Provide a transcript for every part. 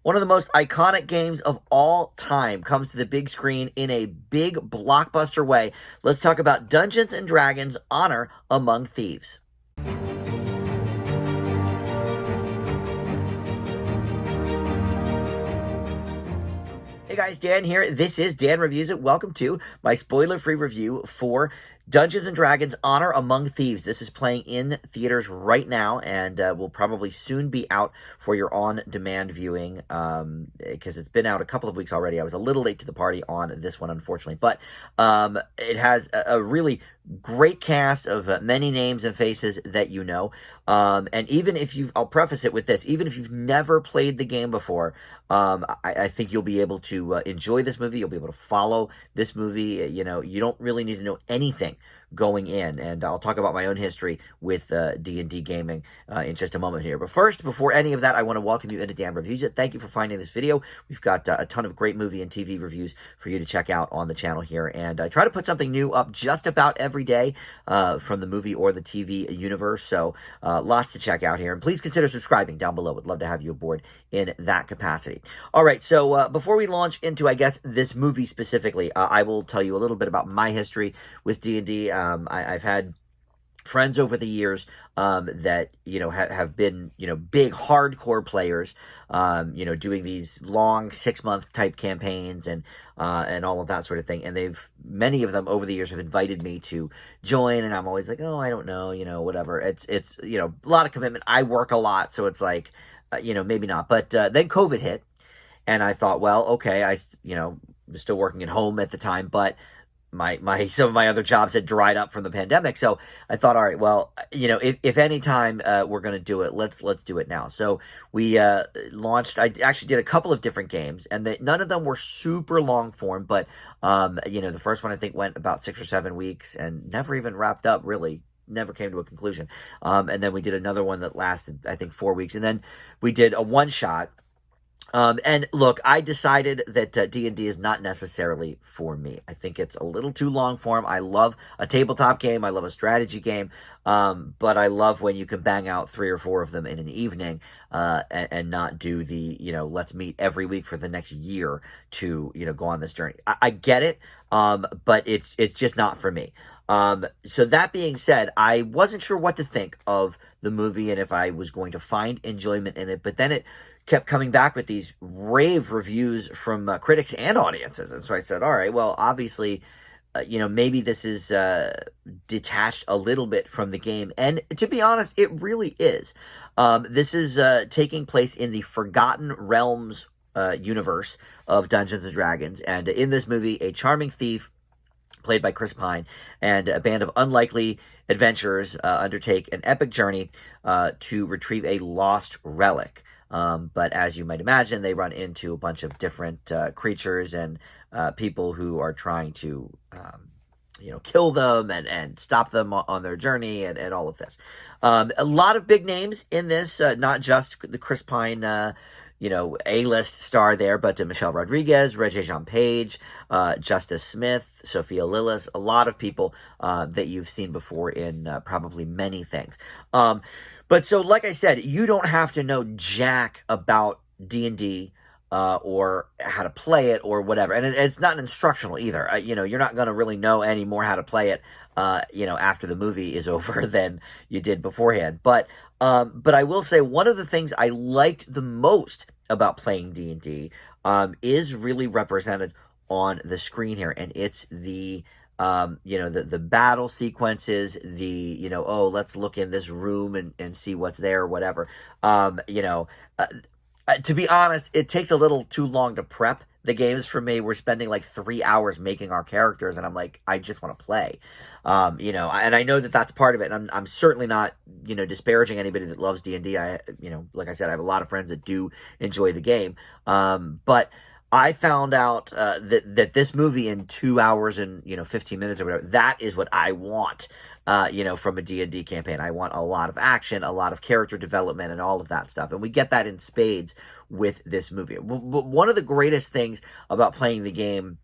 One of the most iconic games of all time comes to the big screen in a big blockbuster way. Let's talk about Dungeons and Dragons Honor Among Thieves. Hey guys, Dan here. This is Dan Reviews It. Welcome to my spoiler-free review for Dungeons and Dragons Honor Among Thieves. This is playing in theaters right now and will probably soon be out for your on-demand viewing because it's been out a couple of weeks already. I was a little late to the party on this one, unfortunately, but it has a really great cast of many names and faces that you know. And even if I'll preface it with this, even if you've never played the game before, I think you'll be able to enjoy this movie. You'll be able to follow this movie. You know, you don't really need to know anything going in, and I'll talk about my own history with D&D gaming in just a moment here. But first, before any of that, I want to welcome you into Dan Reviews It. Thank you for finding this video. We've got a ton of great movie and TV reviews for you to check out on the channel here, and I try to put something new up just about every day from the movie or the TV universe, so lots to check out here, and please consider subscribing down below. Would love to have you aboard in that capacity. All right, so before we launch into, I guess, this movie specifically, I will tell you a little bit about my history with D&D. I've had friends over the years that, you know, have been, you know, big hardcore players, you know, doing these long 6-month type campaigns and all of that sort of thing. And many of them over the years have invited me to join, and I'm always like, oh, I don't know, you know, whatever. It's, you know, a lot of commitment. I work a lot, so it's like, you know, maybe not. But then COVID hit, and I thought, well, okay, you know, was still working at home at the time, but some of my other jobs had dried up from the pandemic. So I thought, all right, well, you know, if any time we're going to do it, let's do it now. So we launched. I actually did a couple of different games, and none of them were super long form, but you know, the first one I think went about 6 or 7 weeks and never even wrapped up, really. Never came to a conclusion. And then we did another one that lasted, I think, 4 weeks, and then we did a one-shot. And look, I decided that D&D is not necessarily for me. I think it's a little too long form. I love a tabletop game. I love a strategy game. But I love when you can bang out 3 or 4 of them in an evening, and not do the, you know, let's meet every week for the next year to, you know, go on this journey. I get it. But it's just not for me. So that being said, I wasn't sure what to think of the movie and if I was going to find enjoyment in it, but then it kept coming back with these rave reviews from critics and audiences. And so I said, all right, well, obviously, you know, maybe this is detached a little bit from the game. And to be honest, it really is. This is taking place in the Forgotten Realms universe of Dungeons and Dragons. And in this movie, a charming thief played by Chris Pine, and a band of unlikely adventurers undertake an epic journey to retrieve a lost relic. But as you might imagine, they run into a bunch of different creatures and people who are trying to, you know, kill them and stop them on their journey and all of this. A lot of big names in this, not just the Chris Pine, you know, A-list star there, but Michelle Rodriguez, Regé-Jean Page, Justice Smith, Sophia Lillis, a lot of people that you've seen before in probably many things. But so, like I said, you don't have to know jack about D&D or how to play it or whatever. And it's not instructional either. You know, you're not going to really know any more how to play it, you know, after the movie is over than you did beforehand. But I will say one of the things I liked the most about playing D&D is really represented on the screen here, and it's the you know, the battle sequences, you know, oh, let's look in this room and see what's there or whatever. You know, to be honest, it takes a little too long to prep the games for me. We're spending like 3 hours making our characters, and I'm like, I just want to play. You know, and I know that that's part of it, and I'm certainly not, you know, disparaging anybody that loves D&D. You know, like I said, I have a lot of friends that do enjoy the game. But I found out that this movie in 2 hours and, you know, 15 minutes or whatever, that is what I want, you know, from a D&D campaign. I want a lot of action, a lot of character development, and all of that stuff. And we get that in spades with this movie. One of the greatest things about playing the game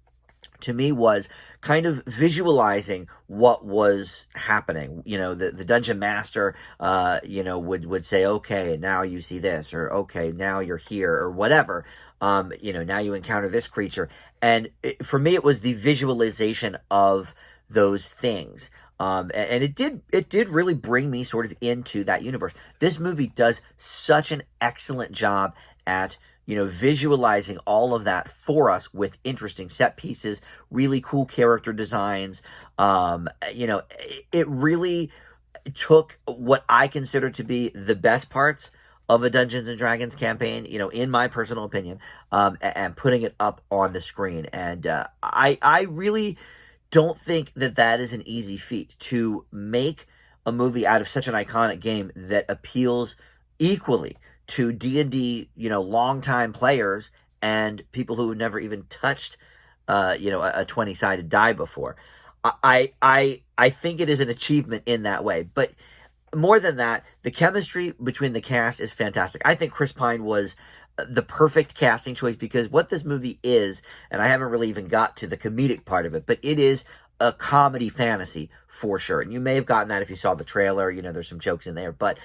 to me was kind of visualizing what was happening. The dungeon master, would say, okay, now you see this, or okay, now you're here, or whatever. Now you encounter this creature. And for me, it was the visualization of those things. And it did really bring me sort of into that universe. This movie does such an excellent job at visualizing all of that for us with interesting set pieces, really cool character designs. It really took what I consider to be the best parts of a Dungeons and Dragons campaign, in my personal opinion, and putting it up on the screen. And I really don't think that is an easy feat to make a movie out of such an iconic game that appeals equally to D&D, longtime players and people who never even touched, a 20-sided die before. I think it is an achievement in that way. But more than that, the chemistry between the cast is fantastic. I think Chris Pine was the perfect casting choice because what this movie is, and I haven't really even got to the comedic part of it, but it is a comedy fantasy for sure. And you may have gotten that if you saw the trailer. There's some jokes in there, but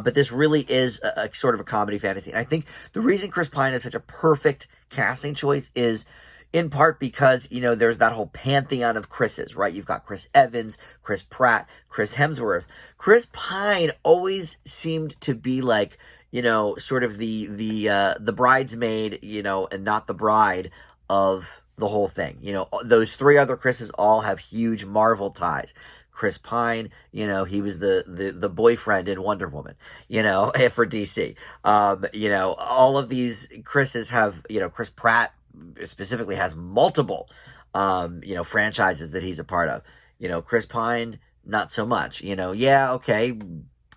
this really is a sort of a comedy fantasy. And I think the reason Chris Pine is such a perfect casting choice is in part because, there's that whole pantheon of Chris's, right? You've got Chris Evans, Chris Pratt, Chris Hemsworth. Chris Pine always seemed to be like, sort of the bridesmaid, and not the bride of the whole thing. Those three other Chris's all have huge Marvel ties. Chris Pine, he was the boyfriend in Wonder Woman, for DC. All of these Chris's have, Chris Pratt specifically has multiple, franchises that he's a part of. Chris Pine, not so much. Okay,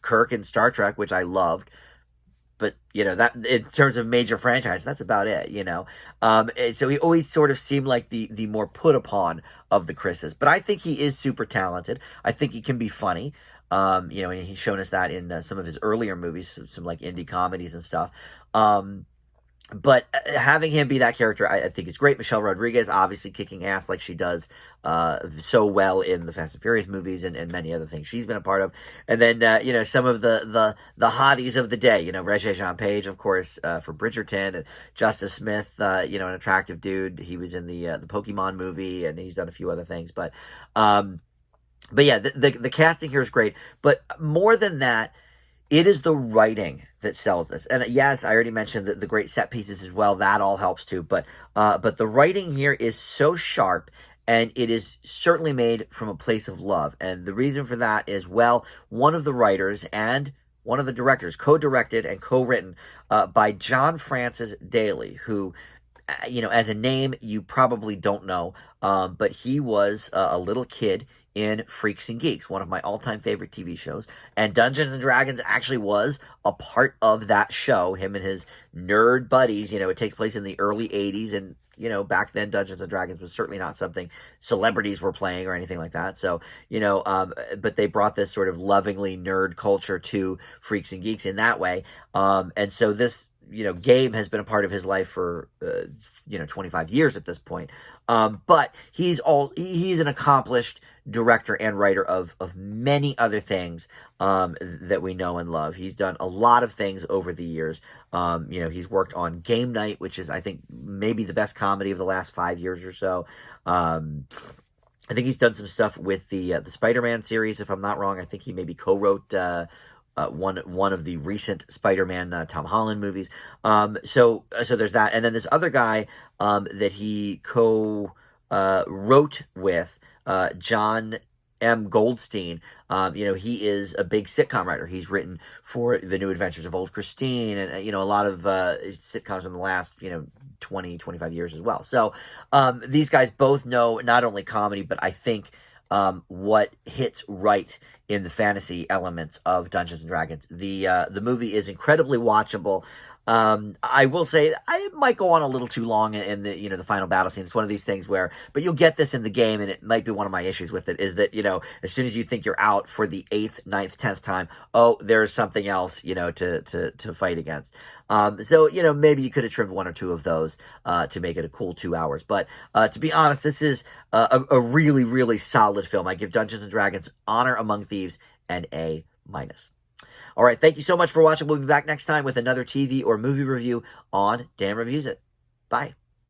Kirk in Star Trek, which I loved. But, that in terms of major franchise, that's about it, So he always sort of seemed like the more put upon of the Chris's. But I think he is super talented. I think he can be funny. And he's shown us that in some of his earlier movies, some like indie comedies and stuff. But having him be that character, I think it's great. Michelle Rodriguez, obviously kicking ass like she does so well in the Fast and Furious movies and many other things she's been a part of. And then, some of the hotties of the day, Regé-Jean Page, of course, for Bridgerton, and Justice Smith, an attractive dude. He was in the Pokemon movie, and he's done a few other things. But yeah, the casting here is great. But more than that, it is the writing that sells this. And yes, I already mentioned the great set pieces as well. That all helps too. But the writing here is so sharp, and it is certainly made from a place of love. And the reason for that is, well, one of the writers and one of the directors co-directed and co-written by John Francis Daley, who, as a name you probably don't know, but he was a little kid in Freaks and Geeks, one of my all-time favorite TV shows. And Dungeons & Dragons actually was a part of that show. Him and his nerd buddies, it takes place in the early 80s. And, back then Dungeons & Dragons was certainly not something celebrities were playing or anything like that. So, but they brought this sort of lovingly nerd culture to Freaks and Geeks in that way. And so this, game has been a part of his life for, 25 years at this point. But he's an accomplished director and writer of many other things that we know and love. He's done a lot of things over the years. He's worked on Game Night, which is, I think, maybe the best comedy of the last 5 years or so. I think he's done some stuff with the Spider-Man series, if I'm not wrong. I think he maybe co-wrote one of the recent Spider-Man Tom Holland movies. So there's that. And then this other guy that he wrote with, John M. Goldstein. He is a big sitcom writer. He's written for The New Adventures of Old Christine and, a lot of sitcoms in the last, 20, 25 years as well. So these guys both know not only comedy, but I think what hits right in the fantasy elements of Dungeons & Dragons. The movie is incredibly watchable. I will say I might go on a little too long in the final battle scene. It's one of these things where, but you'll get this in the game, and it might be one of my issues with it is that, as soon as you think you're out for the 8th, 9th, 10th time, oh, there's something else, to fight against. So, maybe you could have trimmed one or two of those to make it a cool 2 hours. But to be honest, this is a really, really solid film. I give Dungeons and Dragons Honor Among Thieves an A minus. All right, thank you so much for watching. We'll be back next time with another TV or movie review on Dan Reviews It. Bye.